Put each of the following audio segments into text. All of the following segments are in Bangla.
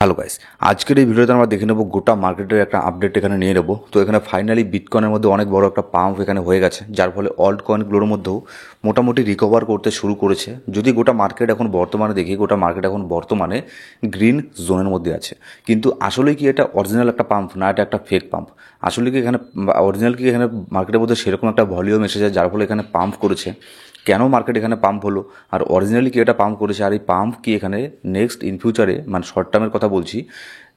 হ্যালো গাইস, আজকের এই ভিডিওতে আমরা দেখে নেব গোটা মার্কেটের একটা আপডেট এখানে নিয়ে নেব। তো এখানে ফাইনালি বিটকয়েনের মধ্যে অনেক বড় একটা পাম্প এখানে হয়ে গেছে, যার ফলে অল্ট কয়েনগুলোর মধ্যেও মোটামুটি রিকভার করতে শুরু করেছে। যদি গোটা মার্কেট এখন বর্তমানে দেখি, গোটা মার্কেট এখন বর্তমানে গ্রিন জোনের মধ্যে আছে। কিন্তু আসলে কি এটা অরিজিনাল একটা পাম্প, না এটা একটা ফেক পাম্প? আসলে কি এখানে অরিজিনাল কি এখানে মার্কেটের মধ্যে সেরকম একটা ভলিউম এসেছে যার ফলে এখানে পাম্প করেছে? কেন মার্কেট এখানে পাম্প হলো, আর অরিজিনালি কি এটা পাম্প করেছে, আর এই পাম্প কি এখানে নেক্সট ইন ফিউচারে, মানে শর্ট টার্মের কথা বলছি,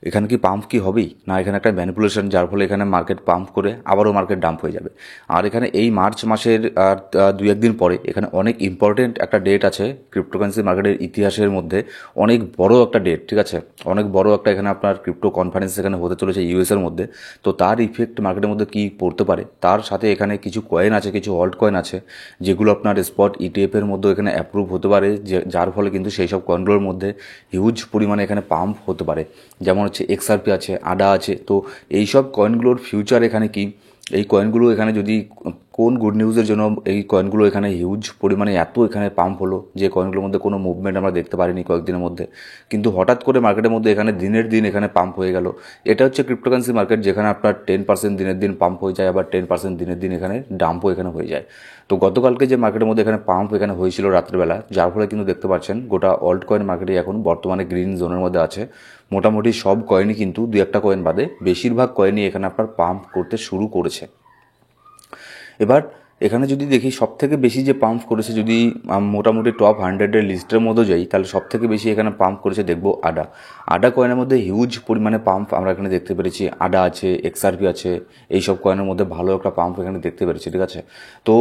এখানে কি পাম্প কি হবেই, না এখানে একটা ম্যানিপুলেশন যার ফলে এখানে মার্কেট পাম্প করে আবারও মার্কেট ডাম্প হয়ে যাবে? আর এখানে এই মার্চ মাসের আর দুই একদিন পরে এখানে অনেক ইম্পর্টেন্ট একটা ডেট আছে ক্রিপ্টোকারেন্সি মার্কেটের ইতিহাসের মধ্যে, অনেক বড় একটা ডেট, ঠিক আছে? অনেক বড় একটা এখানে আপনার ক্রিপ্টো কনফারেন্স এখানে হতে চলেছে ইউএসের মধ্যে। তো তার ইফেক্ট মার্কেটের মধ্যে কি পড়তে পারে, তার সাথে এখানে কিছু কয়েন আছে, কিছু অল্ট কয়েন আছে যেগুলো আপনার স্পট ইটিএফের মধ্যে এখানে অ্যাপ্রুভ হতে পারে, যার ফলে কিন্তু সেই সব কয়েনগুলোর মধ্যে হিউজ পরিমাণে এখানে পাম্প হতে পারে। যেমন হচ্ছে এক্সআরপি আছে, আডা আছে। তো এই সব কয়েনগুলোর ফিউচার এখানে কি, এই কয়েনগুলো এখানে যদি কোন গুড নিউজের জন্য এই কয়েনগুলো এখানে হিউজ পরিমাণে এত এখানে পাম্প হলো, যে কয়েনগুলোর মধ্যে কোনো মুভমেন্ট আমরা দেখতে পারিনি কয়েকদিনের মধ্যে, কিন্তু হঠাৎ করে মার্কেটের মধ্যে এখানে দিনের দিন এখানে পাম্প হয়ে গেল। এটা হচ্ছে ক্রিপ্টোকারেন্সি মার্কেট, যেখানে আপনার 10% দিনের দিন পাম্প হয়ে যায়, আবার 10% দিনের দিন এখানে ডাম্পও এখানে হয়ে যায়। তো গতকালকে যে মার্কেটের মধ্যে এখানে পাম্প এখানে হয়েছিল রাত্রেবেলা, যার ফলে কিন্তু দেখতে পাচ্ছেন গোটা অল্ট কয়েন মার্কেটে এখন বর্তমানে গ্রিন জোনের মধ্যে আছে। মোটামুটি সব কয়েনই, কিন্তু দু একটা কয়েন বাদে বেশিরভাগ কয়েনই এখানে আপনার পাম্প করতে শুরু করেছে। এবার এখানে যদি দেখি সবথেকে বেশি যে পাম্প করেছে, যদি মোটামুটি টপ 100-এর লিস্টের মধ্যে যাই, তাহলে সবথেকে বেশি এখানে পাম্প করেছে দেখবো আডা। আডা কয়েনের মধ্যে হিউজ পরিমাণে পাম্প আমরা এখানে দেখতে পেরেছি। আডা আছে, এক্সআরপি আছে, এইসব কয়েনের মধ্যে ভালো একটা পাম্প এখানে দেখতে পেরেছি, ঠিক আছে? তো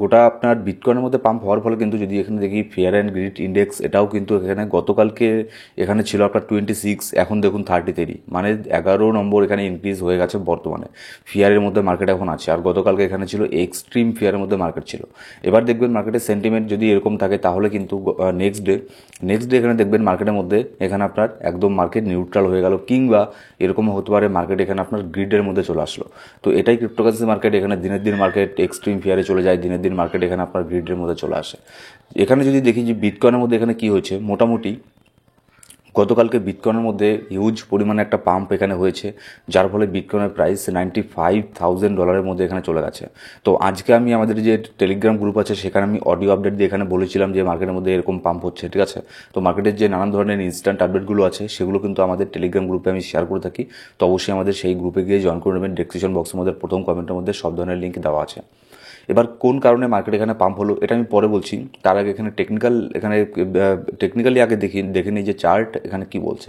গোটা আপনার বিটকয়েনের মধ্যে পাম্প হওয়ার ফলে কিন্তু যদি এখানে দেখি ফিয়ার অ্যান্ড গ্রিড ইন্ডেক্স, এটাও কিন্তু এখানে গতকালকে এখানে ছিল আপনার 26, এখন দেখুন 33, মানে 11 নম্বর এখানে ইনক্রিজ হয়ে গেছে বর্তমানে। ফিয়ারের মধ্যে মার্কেট এখন আছে, আর গতকালকে এখানে ছিল এক্সট্রিম ফিয়ারের মধ্যে মার্কেট ছিল। এবার দেখবেন মার্কেটের সেন্টিমেন্ট যদি এরকম থাকে, তাহলে কিন্তু নেক্সট ডে এখানে দেখবেন মার্কেটের মধ্যে এখানে আপনার একদম মার্কেট নিউট্রাল হয়ে গেল, কিংবা এরকমও হতে পারে মার্কেট এখানে আপনার গ্রিডের মধ্যে চলে আসলো। তো এটাই ক্রিপ্টোকারেন্সি মার্কেট, এখানে দিনের দিন মার্কেট এক্সট্রিম ফিয়ারে চলে যায়, দিনের দিন মার্কেট এখানে আপনার গ্রিডের মধ্যে চলে আসে। এখানে যদি দেখি যে বিটকয়েনের মধ্যে এখানে কি হয়েছে, মোটামুটি গতকালকে বিটকয়েনের মধ্যে হিউজ পরিমাণে একটা পাম্প এখানে হয়েছে, যার ফলে বিটকয়েনের প্রাইস $95,000 মধ্যে এখানে চলে গেছে। তো আজকে আমি আমাদের যে টেলিগ্রাম গ্রুপ আছে সেখানে আমি অডিও আপডেট দিয়ে এখানে বলেছিলাম যে মার্কেটের মধ্যে এরকম পাম্প হচ্ছে, ঠিক আছে? তো মার্কেটের যে নানান ধরনের ইনস্ট্যান্ট আপডেটগুলো আছে সেগুলো কিন্তু আমাদের টেলিগ্রাম গ্রুপে আমি শেয়ার করে থাকি। তো অবশ্যই আমাদের সেই গ্রুপে গিয়ে জয়েন করে নেবেন। ডেসক্রিপশন বক্সের মধ্যে প্রথম কমেন্টের মধ্যে সব ধরনের লিঙ্ক দেওয়া আছে। এবার কোন কারণে মার্কেট এখানে পাম্প হলো এটা আমি পরে বলছি, তার আগে এখানে টেকনিক্যালি আগে দেখে নিই যে চার্ট এখানে কি বলছে।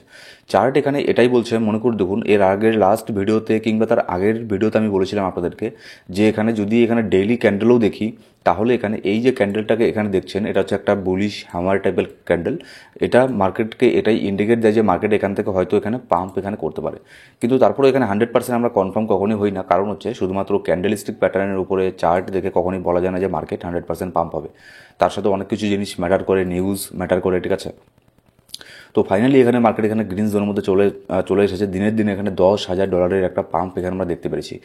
চার্ট এখানে এটাই বলছে, মনে করে দেখুন এর আগের লাস্ট ভিডিওতে কিংবা তার আগের ভিডিওতে আমি বলেছিলাম আপনাদেরকে যে এখানে যদি এখানে ডেইলি ক্যান্ডেলও দেখি, তাহলে এখানে এই যে ক্যান্ডেলটাকে এখানে দেখছেন, এটা হচ্ছে একটা বুলিশ হ্যামার টাইপের ক্যান্ডেল। এটা মার্কেটকে এটাই ইন্ডিকেট দেয় যে মার্কেট এখান থেকে হয়তো এখানে পাম্প এখানে করতে পারে। কিন্তু তারপরে এখানে 100% আমরা কনফার্ম কখনোই হই না, কারণ হচ্ছে শুধুমাত্র ক্যান্ডেলস্টিক প্যাটার্নের উপরে চার্ট দেখে কখনোই বলা যায় না যে মার্কেট 100% পাম্প হবে। তার সাথে অনেক কিছু জিনিস ম্যাটার করে, নিউজ ম্যাটার করে, ঠিক আছে? তো ফাইনালি এখানে মার্কেট এখানে গ্রিন জোনের মধ্যে চলে এসেছে। দিনের দিন এখানে $10,000 একটা পাম্প এখানে আমরা দেখতে পেরেছি।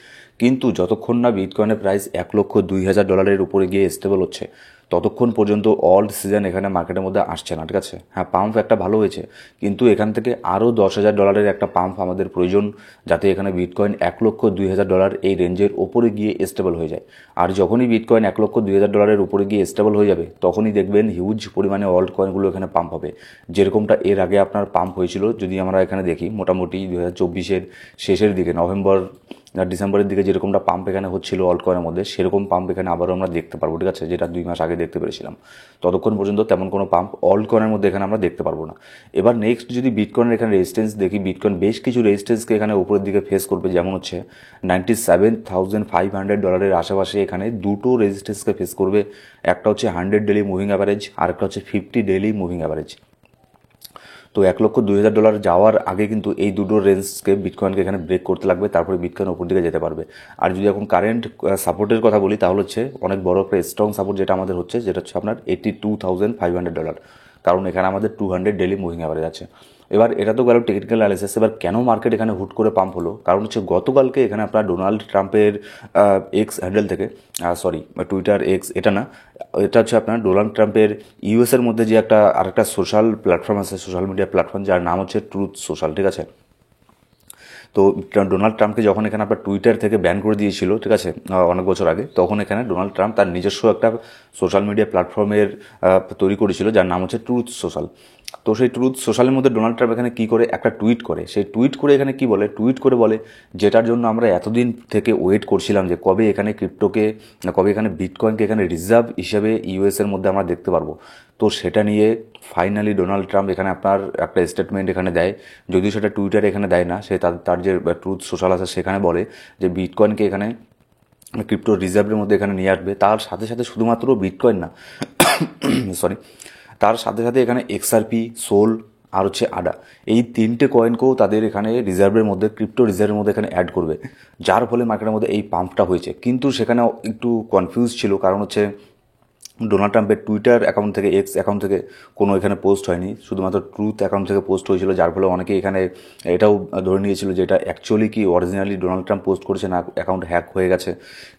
কিন্তু যতক্ষণ না বিটকয়েনের প্রাইস $1,02,000 উপরে গিয়ে স্টেবল হচ্ছে, ততক্ষণ পর্যন্ত অল্ড সিজন এখানে মার্কেটের মধ্যে আসছে না, ঠিক আছে? হ্যাঁ, পাম্প একটা ভালো হয়েছে, কিন্তু এখান থেকে আরও $10,000 একটা পাম্প আমাদের প্রয়োজন, যাতে এখানে বিটকয়েন $1,02,000 এই রেঞ্জের ওপরে গিয়ে স্টেবল হয়ে যায়। আর যখনই বিটকয়েন $1,02,000 উপরে গিয়ে স্টেবল হয়ে যাবে, তখনই দেখবেন হিউজ পরিমাণে অল্ট কয়েনগুলো এখানে পাম্প হবে, যেরকমটা এর আগে আপনার পাম্প হয়েছিল। যদি আমরা এখানে দেখি মোটামুটি 2024-এর শেষের দিকে, নভেম্বর আর ডিসেম্বরের দিকে যেরকমটা পাম্প এখানে হচ্ছিল অল্ট কয়েনের মধ্যে, সেরকম পাম্প এখানে আবারও আমরা দেখতে পারবো, ঠিক আছে? যেটা 2 মাস আগে দেখতে পেরেছিলাম। ততক্ষণ পর্যন্ত তেমন কোনো পাম্প অল্ট কয়েনের মধ্যে এখানে আমরা দেখতে পারবো না। এবার নেক্সট যদি বিটকয়েনের এখানে রেজিস্ট্যান্স দেখি, বিটকয়েন বেশ কিছু রেজিস্ট্যান্সকে এখানে উপরের দিকে ফেস করবে, যেমন হচ্ছে $97,500 আশেপাশে এখানে দুটো রেজিস্ট্যান্সকে ফেস করবে। একটা হচ্ছে 100 ডেলি মুভিং অ্যাভারেজ, আর একটা হচ্ছে 50 ডেলি মুভিং অ্যাভারেজ। তো $1,02,000 যাওয়ার আগে কিন্তু এই দুটো রেঞ্জকে বিটকয়েনকে এখানে ব্রেক করতে লাগবে, তারপরে বিটকয়েন উপর দিকে যেতে পারবে। আর যদি এখন কারেন্ট সাপোর্টের কথা বলি, তাহলে হচ্ছে অনেক বড় একটা স্ট্রং সাপোর্ট যেটা আমাদের হচ্ছে, যেটা হচ্ছে আপনার $82,500, কারণ এখানে আমাদের 200 ডেলি মুভিং অ্যাভারেজ আছে। এবার এটা তো গেল টেকনিক্যাল অ্যানালিসিস। এবার কেন মার্কেট এখানে হুট করে পাম্প হলো, কারণ হচ্ছে গতকালকে এখানে আপনার ডোনাল্ড ট্রাম্পের এক্স হ্যান্ডেল থেকে, সরি টুইটার এক্স এটা না, এটা হচ্ছে আপনার ডোনাল্ড ট্রাম্পের ইউএসের মধ্যে যে একটা আরেকটা সোশ্যাল প্ল্যাটফর্ম আছে, সোশ্যাল মিডিয়া প্ল্যাটফর্ম, যার নাম হচ্ছে ট্রুথ সোশ্যাল, ঠিক আছে। তো ডোনাল্ড ট্রাম্পকে যখন এখানে আপনার টুইটার থেকে ব্যান করে দিয়েছিল, ঠিক আছে, অনেক বছর আগে, তখন এখানে ডোনাল্ড ট্রাম্প তার নিজস্ব একটা সোশ্যাল মিডিয়া প্ল্যাটফর্মের তৈরি করেছিল, যার নাম হচ্ছে ট্রুথ সোশ্যাল। তো সেই ট্রুথ সোশ্যালের মধ্যে ডোনাল্ড ট্রাম্প এখানে কী করে একটা টুইট করে, সেই টুইট করে এখানে কি বলে, টুইট করে বলে যেটার জন্য আমরা এতদিন থেকে ওয়েট করছিলাম যে কবে এখানে ক্রিপ্টোকে, কবে এখানে বিটকয়েনকে এখানে রিজার্ভ হিসেবে ইউএসের মধ্যে আমরা দেখতে পারবো। তো সেটা নিয়ে ফাইনালি ডোনাল্ড ট্রাম্প এখানে আপনার একটা স্টেটমেন্ট এখানে দেয়, যদিও সেটা টুইটারে এখানে দেয় না, সে তার যে ট্রুথ সোশ্যাল আছে সেখানে বলে যে বিটকয়েনকে এখানে ক্রিপ্টো রিজার্ভের মধ্যে এখানে নিয়ে আসবে। তার সাথে সাথে শুধুমাত্র বিটকয়েন না, সরি, তার সাথে সাথে এখানে এক্সআরপি, সোল আর হচ্ছে আডা, এই তিনটে কয়েনকেও তাদের এখানে রিজার্ভের মধ্যে, ক্রিপ্টো রিজার্ভের মধ্যে এখানে অ্যাড করবে, যার ফলে মার্কেটের মধ্যে এই পাম্পটা হয়েছে। কিন্তু সেখানে একটু কনফিউজ ছিল, কারণ হচ্ছে ডোনাল্ড ট্রাম্পের টুইটার অ্যাকাউন্ট থেকে, এক্স অ্যাকাউন্ট থেকে কোনো এখানে পোস্ট হয়নি, শুধুমাত্র ট্রুথ অ্যাকাউন্ট থেকে পোস্ট হয়েছিল, যার ফলে অনেকে এখানে এটাও ধরে নিয়েছিল যে এটা অ্যাকচুয়ালি কি অরিজিনালি ডোনাল্ড ট্রাম্প পোস্ট করেছে না অ্যাকাউন্ট হ্যাক হয়ে গেছে।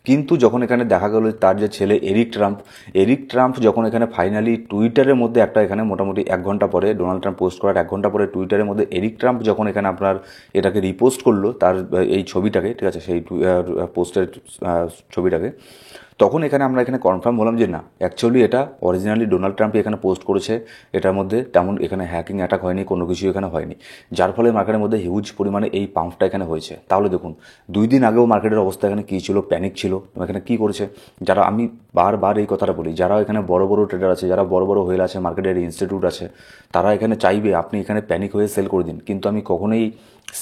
কিন্তু যখন এখানে দেখা গেল তার যে ছেলে এরিক ট্রাম্প যখন এখানে ফাইনালি টুইটারের মধ্যে একটা এখানে মোটামুটি 1 ঘন্টা পরে, ডোনাল্ড ট্রাম্প পোস্ট করার 1 ঘন্টা পরে টুইটারের মধ্যে এরিক ট্রাম্প যখন এখানে আপনার এটাকে রিপোস্ট করলো, তার এই ছবিটাকে, ঠিক আছে, সেই পোস্টের ছবিটাকে, তখন এখানে আমরা এখানে কনফার্ম হলাম যে না, অ্যাকচুয়ালি এটা অরিজিনালি ডোনাল্ড ট্রাম্পই এখানে পোস্ট করেছে, এটার মধ্যে তেমন এখানে হ্যাকিং অ্যাটাক হয়নি, কোনো কিছু এখানে হয়নি, যার ফলে মার্কেটের মধ্যে হিউজ পরিমাণে এই পাম্পটা এখানে হয়েছে। তাহলে দেখুন 2 দিন আগেও মার্কেটের অবস্থা এখানে কী ছিল, প্যানিক ছিল। এখানে কী করেছে, যারা, আমি বারবার এই কথাটা বলি, যারা এখানে বড় বড় ট্রেডার আছে, যারা বড় বড় হোয়েল আছে, মার্কেটের ইনস্টিটিউট আছে, তারা এখানে চাইবে আপনি এখানে প্যানিক হয়ে সেল করে দিন, কিন্তু আমি কখনোই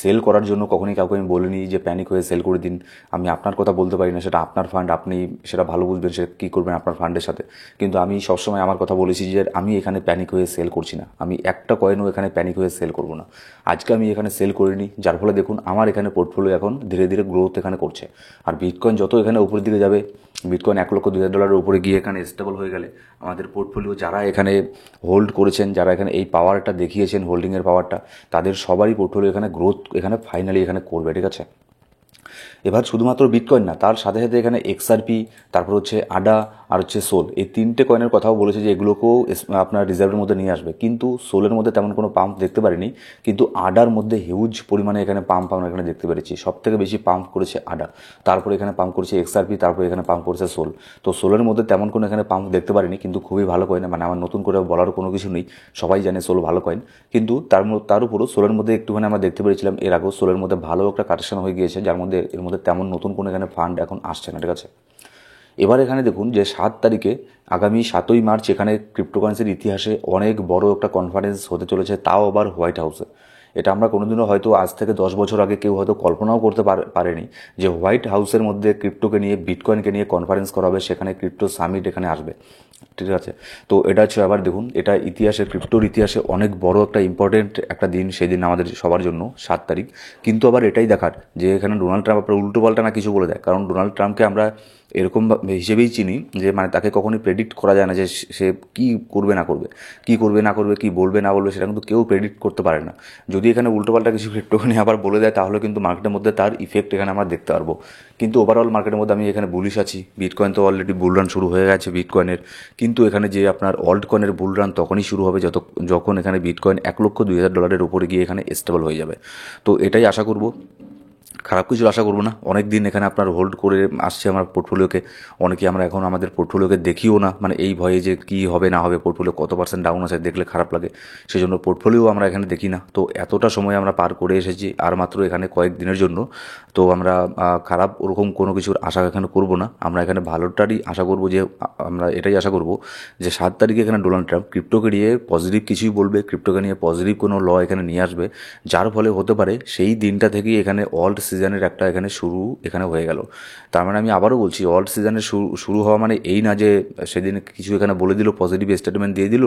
সেল করার জন্য কখনোই কাউকে আমি বলিনি যে প্যানিক হয়ে সেল করে দিন। আমি আপনার কথা বলতে পারি না, সেটা আপনার ফান্ড, আপনি সেটা ভালো বুঝবেন, সে কী করবেন আপনার ফান্ডের সাথে। কিন্তু আমি সবসময় আমার কথা বলেছি যে আমি এখানে প্যানিক হয়ে সেল করছি না, আমি একটা কয়েনও এখানে প্যানিক হয়ে সেল করব না। আজকে আমি এখানে সেল করিনি, যার ফলে দেখুন আমার এখানে পোর্টফোলিও এখন ধীরে ধীরে গ্রোথ এখানে করছে। আর বিটকয়েন যত এখানে উপরের দিকে যাবে, বিটকয়েন $1,02,000 উপরে গিয়ে এখানে স্টেবল হয়ে গেলে, আমাদের পোর্টফোলিও যারা এখানে হোল্ড করেছেন, যারা এখানে এই পাওয়ারটা দেখিয়েছেন, হোল্ডিংয়ের পাওয়ারটা, তাদের সবারই পোর্টফোলিও এখানে গ্রোথ এখানে ফাইনালি এখানে করবে, ঠিক আছে। এবার শুধুমাত্র বিটকয়েন না, তার সাথে সাথে এখানে এক্সআরপি, তারপর হচ্ছে আডা আর হচ্ছে সোল, এই 3টে কয়েনের কথাও বলেছে যে এগুলোকেও আপনার রিজার্ভের মধ্যে নিয়ে আসবে। কিন্তু সোলের মধ্যে তেমন কোনো পাম্প দেখতে পারিনি, কিন্তু আডার মধ্যে হিউজ পরিমাণে এখানে পাম্প আমরা এখানে দেখতে পেরেছি। সব থেকে বেশি পাম্প করেছে আডা, তারপরে এখানে পাম্প করেছে এক্সআরপি, তারপরে এখানে পাম্প করেছে সোল। তো সোলের মধ্যে তেমন কোনো এখানে পাম্প দেখতে পারিনি, কিন্তু খুবই ভালো কয়েন, মানে আমার নতুন করে বলার কোনো কিছু নেই, সবাই জানে সোল ভালো কয়েন। কিন্তু তার উপরও সোলের মধ্যে একটুখানি আমরা দেখতে পেরেছিলাম এর আগেও সোলের মধ্যে ভালো একটা কারেকশন হয়ে গিয়েছে, যার মধ্যে এর মধ্যে তেমন নতুন কোনো এখানে ফান্ড এখন আসছে না, ঠিক আছে। এবার এখানে দেখুন যে 7 তারিখে, আগামী 7ই মার্চ এখানে ক্রিপ্টোকারেন্সির ইতিহাসে অনেক বড় একটা কনফারেন্স হতে চলেছে, তাও আবার হোয়াইট হাউসে। এটা আমরা কোনোদিনও হয়তো আজ থেকে 10 বছর আগে কেউ হয়তো কল্পনাও করতে পারেনি যে হোয়াইট হাউসের মধ্যে ক্রিপ্টোকে নিয়ে, বিটকয়েনকে নিয়ে কনফারেন্স করা হবে, সেখানে ক্রিপ্টো সামিট এখানে আসবে, ঠিক আছে। তো এটা হচ্ছে, আবার দেখুন এটা ইতিহাসে, ক্রিপ্টোর ইতিহাসে অনেক বড় একটা ইম্পর্টেন্ট একটা দিন, সেই দিন আমাদের সবার জন্য 7 তারিখ। কিন্তু আবার এটাই দেখার যে এখানে ডোনাল্ড ট্রাম্প আপনার উল্টো পাল্টা না কিছু বলে দেয়, কারণ ডোনাল্ড ট্রাম্পকে আমরা এরকম হিসেবেই চিনি যে মানে তাকে কখনোই প্রেডিক্ট করা যায় না যে সে কী করবে না করবে, কী করবে না করবে, কী বলবে না বলবে, সেটা কিন্তু কেউ প্রেডিক্ট করতে পারে না। যদি এখানে উল্টোপাল্টা কিছু ক্রিপ্টোকে আবার বলে দেয়, তাহলে কিন্তু মার্কেটের মধ্যে তার ইফেক্ট এখানে আমরা দেখতে পারবো। কিন্তু ওভারঅল মার্কেটের মধ্যে আমি এখানে বুলিশ আছি। বিটকয়েন তো অলরেডি বুল রান শুরু হয়ে গেছে বিটকয়েনের, কিন্তু এখানে যে আপনার অল্ট কয়েনের বুল রান তখনই শুরু হবে যখন এখানে বিটকয়েন $1,02,000 উপরে গিয়ে এখানে স্টেবল হয়ে যাবে। তো এটাই আশা করব, খারাপ কিছু আশা করবো না। অনেক দিন এখানে আপনার হোল্ড করে আসছে আমার পোর্টফোলিওকে, অনেকে আমরা এখন আমাদের পোর্টফোলিওকে দেখিও না, মানে এই ভয়ে যে কী হবে না হবে, পোর্টফোলিও কত পার্সেন্ট ডাউন আছে দেখলে খারাপ লাগে, সেই জন্য পোর্টফোলিও আমরা এখানে দেখি না। তো এতটা সময় আমরা পার করে এসেছি, আর মাত্র এখানে কয়েক দিনের জন্য। তো আমরা খারাপ ওরকম কোনো কিছুর আশা এখানে করব না, আমরা এখানে ভালোটারই আশা করব, যে আমরা এটাই আশা করব যে 7 তারিখে এখানে ডোনাল্ড ট্রাম্প ক্রিপ্টোকে নিয়ে পজিটিভ কিছুই বলবে, ক্রিপ্টোকে নিয়ে পজিটিভ কোনো ল এখানে নিয়ে আসবে, যার ফলে হতে পারে সেই দিনটা থেকেই এখানে অল্ট সিজনের একটা এখানে শুরু এখানে হয়ে গেল। তার মানে আমি আবারও বলছি, অল্ট সিজনের শুরু হওয়া মানে এই না যে সেদিন কিছু এখানে বলে দিল, পজিটিভ স্টেটমেন্ট দিয়ে দিল,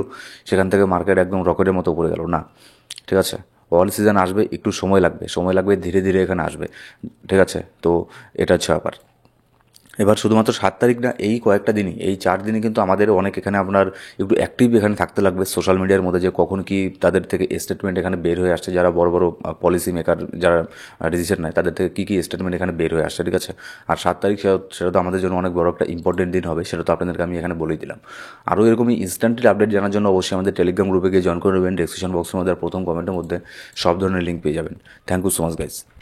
সেখান থেকে মার্কেট একদম রকেটের মতো পড়ে গেল, না, ঠিক আছে। অল সিজন আসবে, একটু সময় লাগবে, ধীরে ধীরে এখানে আসবে, ঠিক আছে। তো এটা হচ্ছে ব্যাপার। এবার শুধুমাত্র 7 তারিখ না, এই কয়েকটা দিনই, এই 4 দিনই কিন্তু আমাদের অনেক এখানে আপনার একটু অ্যাক্টিভ এখানে থাকতে লাগবে সোশ্যাল মিডিয়ার মধ্যে, যে কখন কি তাদের থেকে স্টেটমেন্ট এখানে বের হয়ে আসছে, যারা বড় বড় পলিসি মেকার, যারা ডিসিশন নেয়, তাদের থেকে কী স্টেটমেন্ট এখানে বের হয়ে আসছে, ঠিক আছে। আর 7 তারিখ সেটা তো আমাদের জন্য অনেক বড় একটা ইম্পর্টেন্ট দিন হবে, সেটা তো আপনাদেরকে আমি এখানে বলেই দিলাম। আরও এরকমই ইনস্ট্যান্টলি আপডেট জানার জন্য অবশ্যই আমাদের টেলিগ্রাম গ্রুপে গিয়ে জয়েন করে নেবেন। ডেসক্রিপশন বক্সের মধ্যে আর প্রথম কমেন্টের মধ্যে সব ধরনের লিঙ্ক পেয়ে যাবেন। Thank you so much guys.